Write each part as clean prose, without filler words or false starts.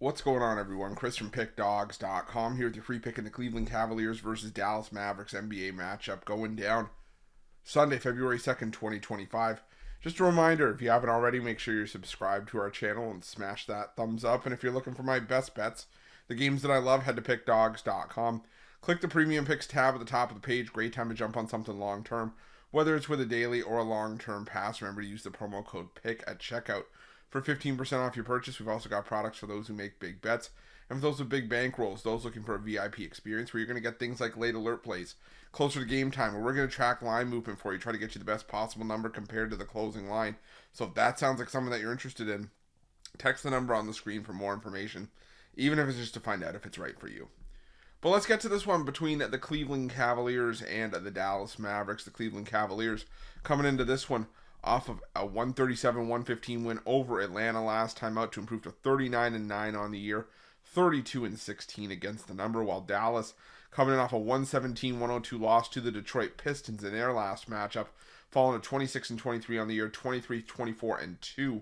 What's going on, everyone? Chris from Pickdawgz.com here with your free pick in the Cleveland Cavaliers versus Dallas Mavericks NBA matchup going down Sunday, February 2nd, 2025. Just a reminder, if you haven't already, make sure you're subscribed to our channel and smash that thumbs up. And if you're looking for my best bets, the games that I love, head to Pickdawgz.com. Click the Premium Picks tab at the top of the page. Great time to jump on something long-term, whether it's with a daily or a long-term pass. Remember to use the promo code PICK at checkout for 15% off your purchase. We've also got products for those who make big bets. And for those with big bankrolls, those looking for a VIP experience where you're going to get things like late alert plays, closer to game time, where we're going to track line movement for you, try to get you the best possible number compared to the closing line. So if that sounds like something that you're interested in, text the number on the screen for more information, even if it's just to find out if it's right for you. But let's get to this one between the Cleveland Cavaliers and the Dallas Mavericks. The Cleveland Cavaliers coming into this one off of a 137-115 win over Atlanta last time out to improve to 39-9 on the year, 32-16 against the number, while Dallas coming in off a 117-102 loss to the Detroit Pistons in their last matchup, falling to 26-23 on the year, 23-24-2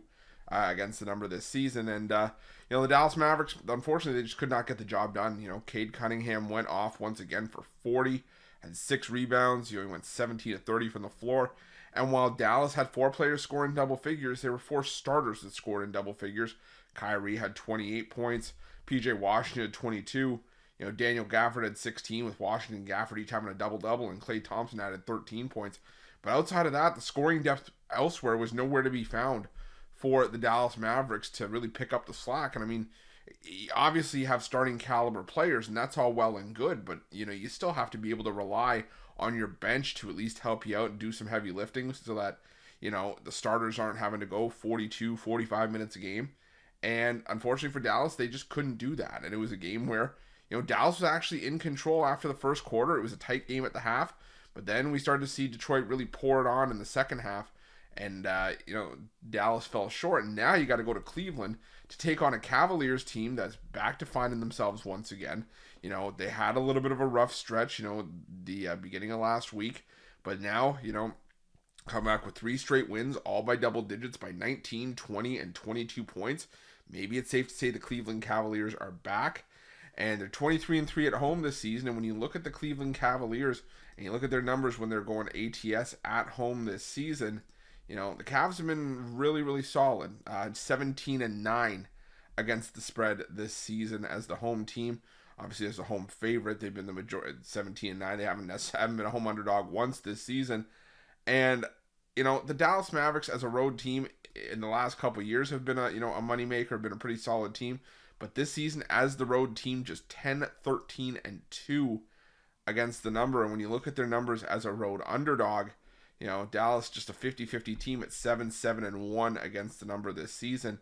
against the number this season. And the Dallas Mavericks, unfortunately, they just could not get the job done. Cade Cunningham went off once again for 40 and 6 rebounds. He went 17-30 from the floor. And while Dallas had 4 players scoring double figures, there were 4 starters that scored in double figures. Kyrie had 28 points. PJ Washington had 22. Daniel Gafford had 16, with Washington and Gafford each having a double-double, and Klay Thompson added 13 points. But outside of that, the scoring depth elsewhere was nowhere to be found for the Dallas Mavericks to really pick up the slack. And I mean, obviously you have starting caliber players, and that's all well and good, but you still have to be able to rely on your bench to at least help you out and do some heavy lifting so that the starters aren't having to go 42, 45 minutes a game. And unfortunately for Dallas, they just couldn't do that. And it was a game where Dallas was actually in control after the first quarter. It was a tight game at the half, but then we started to see Detroit really pour it on in the second half, and Dallas fell short. And now you got to go to Cleveland to take on a Cavaliers team that's back to finding themselves once again. They had a little bit of a rough stretch, the beginning of last week, but now, come back with 3 straight wins, all by double digits, by 19, 20, and 22 points. Maybe it's safe to say the Cleveland Cavaliers are back, and they're 23-3 at home this season. And when you look at the Cleveland Cavaliers and you look at their numbers when they're going ATS at home this season, the Cavs have been really, really solid. 17-9 against the spread this season as the home team. Obviously, as a home favorite, they've been the majority, 17-9. They haven't been a home underdog once this season. And, the Dallas Mavericks as a road team in the last couple of years have been a moneymaker, been a pretty solid team. But this season, as the road team, just 10-13-2 against the number. And when you look at their numbers as a road underdog, Dallas just a 50-50 team at 7-7-1 against the number this season.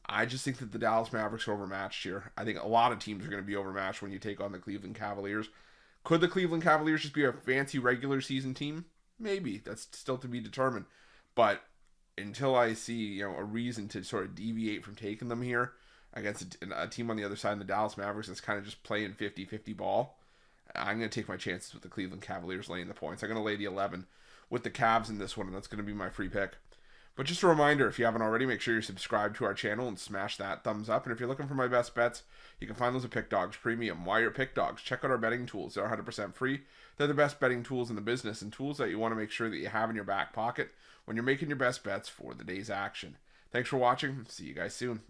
I just think that the Dallas Mavericks are overmatched here. I think a lot of teams are going to be overmatched when you take on the Cleveland Cavaliers. Could the Cleveland Cavaliers just be a fancy regular season team? Maybe. That's still to be determined. But until I see a reason to sort of deviate from taking them here against a team on the other side of the Dallas Mavericks that's kind of just playing 50-50 ball, I'm going to take my chances with the Cleveland Cavaliers laying the points. I'm going to lay the 11 with the Cavs in this one, and that's going to be my free pick. But just a reminder, if you haven't already, make sure you're subscribed to our channel and smash that thumbs up. And if you're looking for my best bets, you can find those at Pickdawgz Premium. While you're at Pickdawgz, check out our betting tools. They're 100% free. They're the best betting tools in the business, and tools that you want to make sure that you have in your back pocket when you're making your best bets for the day's action. Thanks for watching. See you guys soon.